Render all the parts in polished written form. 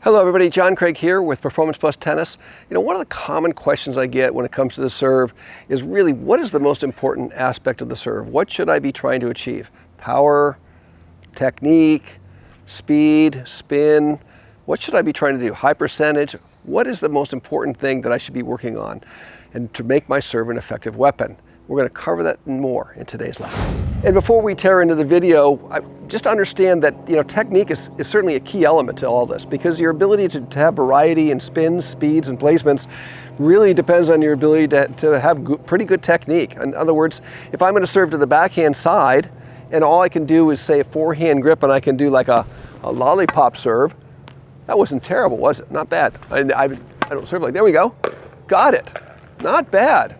Hello everybody, John Craig here with Performance Plus Tennis. One of the common questions I get when it comes to the serve is really, what is the most important aspect of the serve? What should I be trying to achieve? Power, technique, speed, spin? What should I be trying to do? High percentage? What is the most important thing that I should be working on and to make my serve an effective weapon? We're going to cover that and more in today's lesson. And before we tear into the video, just understand that technique is certainly a key element to all this, because your ability to have variety in spins, speeds, and placements really depends on your ability to have pretty good technique. In other words, if I'm going to serve to the backhand side and all I can do is say a forehand grip and I can do like a lollipop serve, that wasn't terrible, was it? Not bad. I don't serve like, there we go. Got it. Not bad.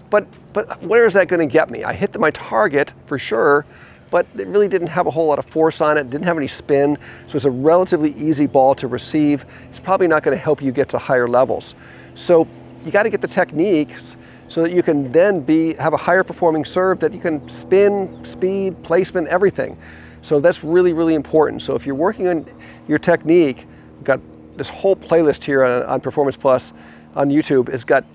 But where is that going to get me? I hit my target for sure, but it really didn't have a whole lot of force on it, didn't have any spin, so it's a relatively easy ball to receive. It's probably not going to help you get to higher levels. So you got to get the techniques so that you can then have a higher performing serve that you can spin, speed, placement, everything. So that's really, really important. So if you're working on your technique, we've got this whole playlist here on Performance Plus on YouTube. It's got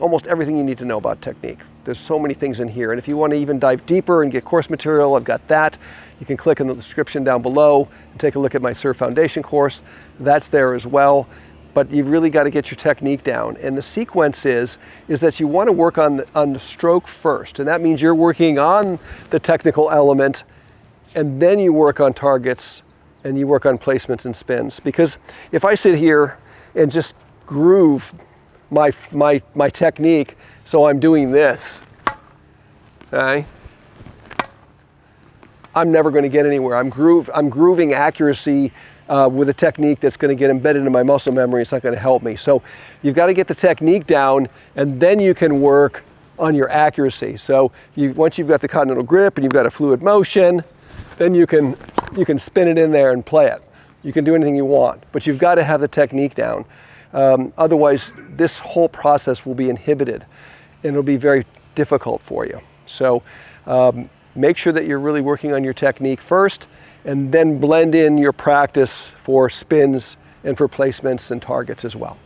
almost everything you need to know about technique. There's so many things in here. And if you want to even dive deeper and get course material, I've got that. You can click in the description down below and take a look at my Serve Foundation course. That's there as well. But you've really got to get your technique down. And the sequence is that you want to work on the stroke first. And that means you're working on the technical element, and then you work on targets, and you work on placements and spins. Because if I sit here and just groove my technique, so I'm doing this, okay? I'm never going to get anywhere. I'm grooving accuracy with a technique that's going to get embedded in my muscle memory. It's not going to help me. So you've got to get the technique down, and then you can work on your accuracy. So once you've got the continental grip and you've got a fluid motion, then you can spin it in there and play it. You can do anything you want, but you've got to have the technique down. Otherwise, this whole process will be inhibited and it'll be very difficult for you. So make sure that you're really working on your technique first, and then blend in your practice for spins and for placements and targets as well.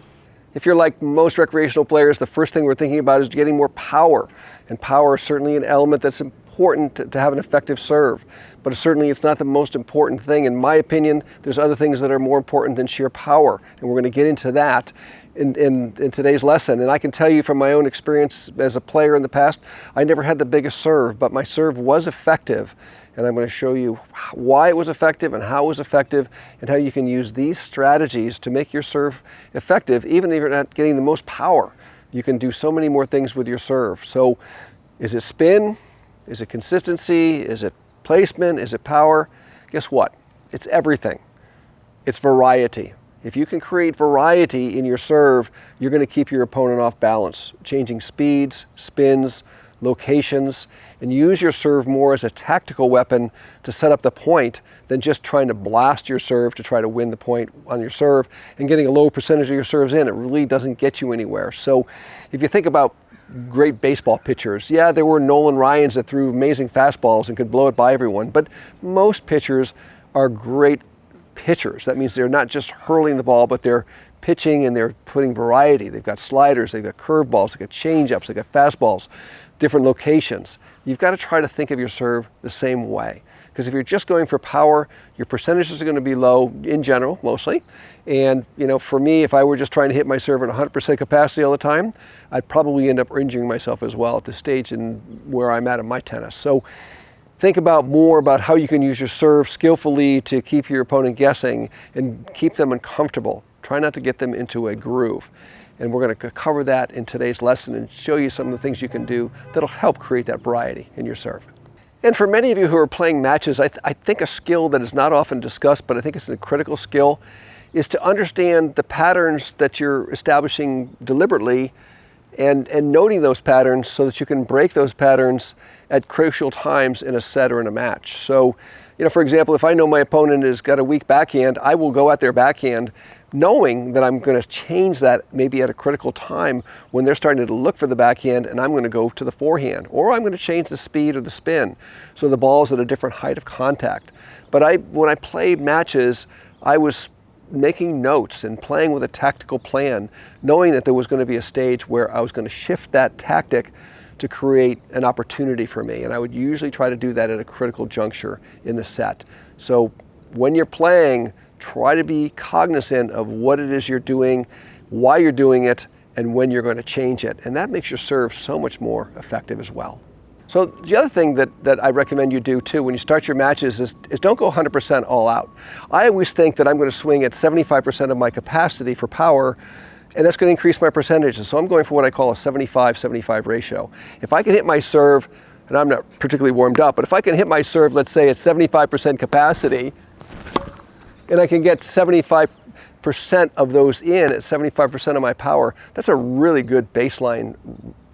If you're like most recreational players, the first thing we're thinking about is getting more power. And power is certainly an element that's important to have an effective serve. But certainly it's not the most important thing. In my opinion, there's other things that are more important than sheer power. And we're going to get into that in today's lesson. And I can tell you from my own experience as a player in the past, I never had the biggest serve, but my serve was effective. And I'm going to show you why it was effective and how it was effective, and how you can use these strategies to make your serve effective, even if you're not getting the most power. You can do so many more things with your serve. So is it spin? Is it consistency? Is it placement? Is it power? Guess what? It's everything. It's variety. If you can create variety in your serve, you're going to keep your opponent off balance, changing speeds, spins, locations, and use your serve more as a tactical weapon to set up the point than just trying to blast your serve to try to win the point on your serve and getting a low percentage of your serves in. It really doesn't get you anywhere. So if you think about great baseball pitchers, yeah, there were Nolan Ryans that threw amazing fastballs and could blow it by everyone, but most pitchers are great pitchers. That means they're not just hurling the ball, but they're pitching and they're putting variety. They've got sliders, they've got curveballs, they've got changeups, they've got fastballs, different locations. You've got to try to think of your serve the same way. Because if you're just going for power, your percentages are going to be low in general, mostly. And for me, if I were just trying to hit my serve at 100% capacity all the time, I'd probably end up injuring myself as well at this stage in where I'm at in my tennis. So think more about how you can use your serve skillfully to keep your opponent guessing and keep them uncomfortable. Try not to get them into a groove. And we're going to cover that in today's lesson and show you some of the things you can do that'll help create that variety in your serve. And for many of you who are playing matches, I think a skill that is not often discussed, but I think it's a critical skill, is to understand the patterns that you're establishing deliberately and noting those patterns so that you can break those patterns at crucial times in a set or in a match. So, for example, if I know my opponent has got a weak backhand, I will go at their backhand knowing that I'm going to change that maybe at a critical time when they're starting to look for the backhand, and I'm going to go to the forehand, or I'm going to change the speed or the spin so the ball's at a different height of contact. But when I played matches, I was making notes and playing with a tactical plan, knowing that there was going to be a stage where I was going to shift that tactic to create an opportunity for me. And I would usually try to do that at a critical juncture in the set. So when you're playing, try to be cognizant of what it is you're doing, why you're doing it, and when you're going to change it. And that makes your serve so much more effective as well. So the other thing that I recommend you do too when you start your matches is don't go 100% all out. I always think that I'm going to swing at 75% of my capacity for power, and that's going to increase my percentages. So I'm going for what I call a 75-75 ratio. If I can hit my serve, and I'm not particularly warmed up, but if I can hit my serve, let's say at 75% capacity, and I can get 75% of those in at 75% of my power, that's a really good baseline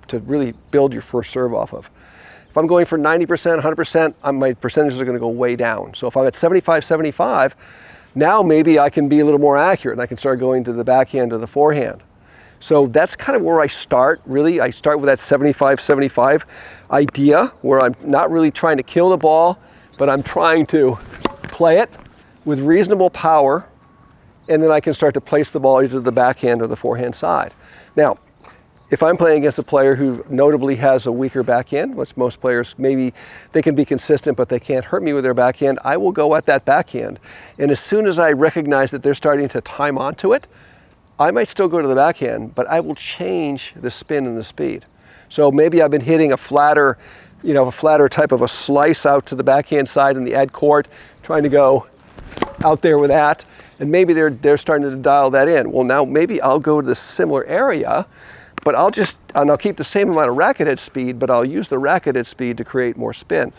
to really build your first serve off of. If I'm going for 90%, 100%, my percentages are going to go way down. So if I'm at 75-75, now maybe I can be a little more accurate and I can start going to the backhand or the forehand. So that's kind of where I start, really. I start with that 75-75 idea where I'm not really trying to kill the ball, but I'm trying to play it with reasonable power, and then I can start to place the ball either the backhand or the forehand side. Now, if I'm playing against a player who notably has a weaker backhand, which most players, maybe they can be consistent, but they can't hurt me with their backhand, I will go at that backhand. And as soon as I recognize that they're starting to time onto it, I might still go to the backhand, but I will change the spin and the speed. So maybe I've been hitting a flatter type of a slice out to the backhand side in the ad court, trying to go out there with that, and maybe they're starting to dial that in. Well, now maybe I'll go to the similar area, but I'll keep the same amount of racket head speed, but I'll use the racket head speed to create more spin.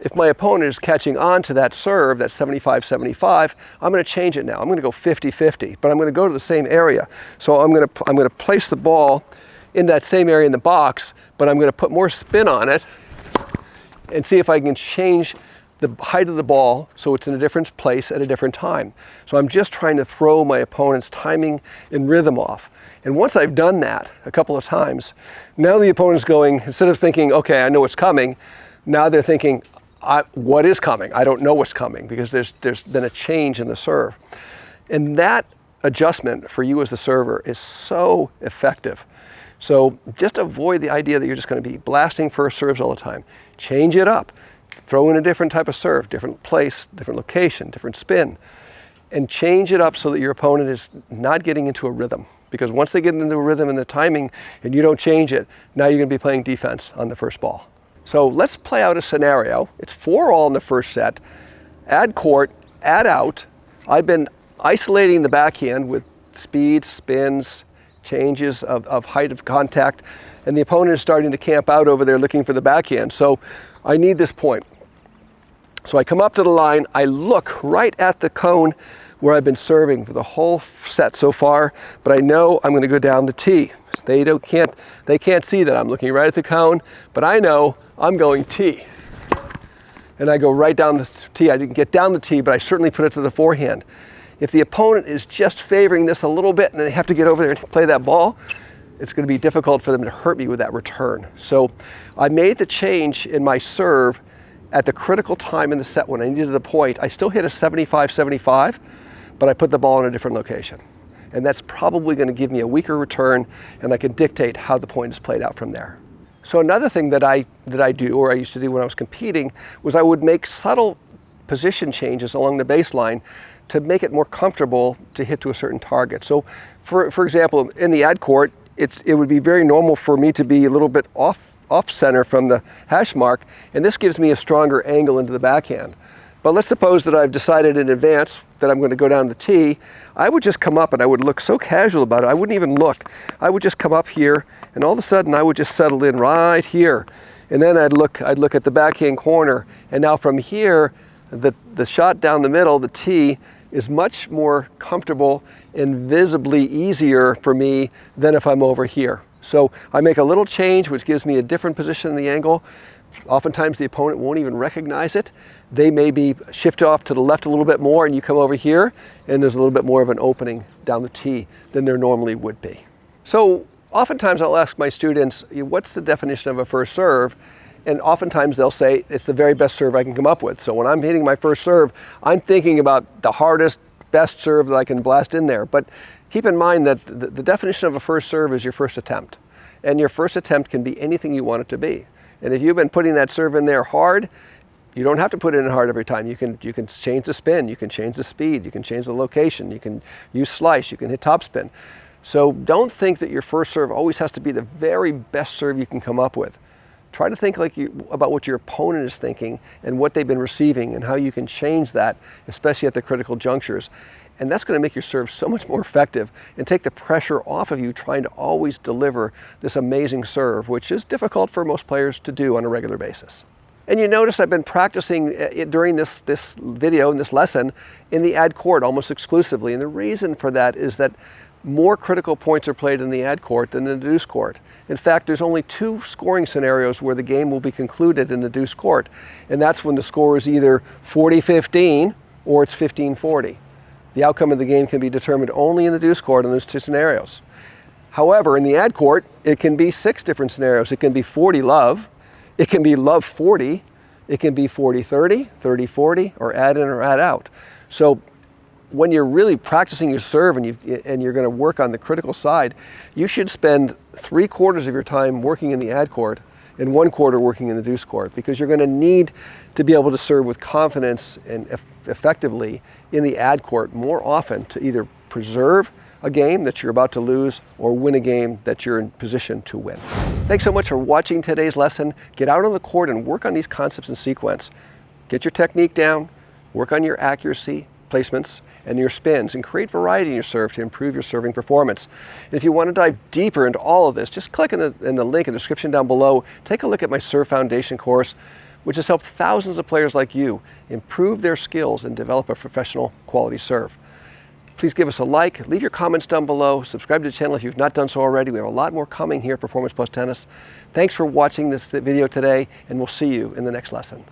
If my opponent is catching on to that serve, that 75-75, I'm going to change it now. I'm going to go 50-50, but I'm going to go to the same area. So I'm going to place the ball in that same area in the box, but I'm going to put more spin on it and see if I can change the height of the ball so it's in a different place at a different time. So I'm just trying to throw my opponent's timing and rhythm off. And once I've done that a couple of times, now the opponent's going, instead of thinking, okay, I know what's coming, now they're thinking, what is coming? I don't know what's coming, because there's been a change in the serve. And that adjustment for you as the server is so effective. So just avoid the idea that you're just going to be blasting first serves all the time. Change it up. Throw in a different type of serve, different place, different location, different spin, and change it up so that your opponent is not getting into a rhythm. Because once they get into a rhythm and the timing and you don't change it, now you're going to be playing defense on the first ball. So let's play out a scenario. It's 4-all in the first set. Ad court, ad out. I've been isolating the backhand with speed, spins, changes of height of contact, and the opponent is starting to camp out over there looking for the backhand. So I need this point. So I come up to the line, I look right at the cone where I've been serving for the whole set so far, but I know I'm going to go down the tee. They can't see that I'm looking right at the cone, but I know I'm going tee. And I go right down the tee. I didn't get down the tee, but I certainly put it to the forehand. If the opponent is just favoring this a little bit and they have to get over there and play that ball, it's going to be difficult for them to hurt me with that return. So I made the change in my serve at the critical time in the set when I needed the point. I still hit a 75-75, but I put the ball in a different location. And that's probably going to give me a weaker return, and I can dictate how the point is played out from there. So another thing that I do, or I used to do when I was competing, was I would make subtle position changes along the baseline to make it more comfortable to hit to a certain target. So for example, in the ad court, it would be very normal for me to be a little bit off center from the hash mark, and this gives me a stronger angle into the backhand. But let's suppose that I've decided in advance that I'm going to go down the tee. I would just come up and I would look so casual about it, I wouldn't even look. I would just come up here, and all of a sudden I would just settle in right here. And then I'd look at the backhand corner, and now from here, the shot down the middle, the tee, is much more comfortable and visibly easier for me than if I'm over here. So I make a little change which gives me a different position in the angle. Oftentimes the opponent won't even recognize it. They may be shift off to the left a little bit more, and you come over here and there's a little bit more of an opening down the tee than there normally would be. So oftentimes I'll ask my students, what's the definition of a first serve? And oftentimes they'll say, it's the very best serve I can come up with. So when I'm hitting my first serve, I'm thinking about the hardest, best serve that I can blast in there. But keep in mind that the definition of a first serve is your first attempt. And your first attempt can be anything you want it to be. And if you've been putting that serve in there hard, you don't have to put it in hard every time. You can change the spin, you can change the speed, you can change the location, you can use slice, you can hit topspin. So don't think that your first serve always has to be the very best serve you can come up with. Try to think about what your opponent is thinking and what they've been receiving and how you can change that, especially at the critical junctures. And that's going to make your serve so much more effective and take the pressure off of you trying to always deliver this amazing serve, which is difficult for most players to do on a regular basis. And you notice I've been practicing during this video and this lesson in the ad court almost exclusively. And the reason for that is that more critical points are played in the ad court than in the deuce court. In fact, there's only 2 scoring scenarios where the game will be concluded in the deuce court. And that's when the score is either 40-15 or it's 15-40. The outcome of the game can be determined only in the deuce court in those 2 scenarios. However, in the ad court, it can be 6 different scenarios. It can be 40-love, it can be love-40, it can be 40-30, 30-40, or add in or add out. So when you're really practicing your serve and you're going to work on the critical side, you should spend 3/4 of your time working in the ad court and 1/4 working in the deuce court, because you're going to need to be able to serve with confidence and effectively in the ad court more often to either preserve a game that you're about to lose or win a game that you're in position to win. Thanks so much for watching today's lesson. Get out on the court and work on these concepts in sequence. Get your technique down, work on your accuracy, placements, and your spins, and create variety in your serve to improve your serving performance. And if you want to dive deeper into all of this, just click in the link in the description down below. Take a look at my Serve Foundation course, which has helped thousands of players like you improve their skills and develop a professional quality serve. Please give us a like, leave your comments down below, subscribe to the channel if you've not done so already. We have a lot more coming here at Performance Plus Tennis. Thanks for watching this video today, and we'll see you in the next lesson.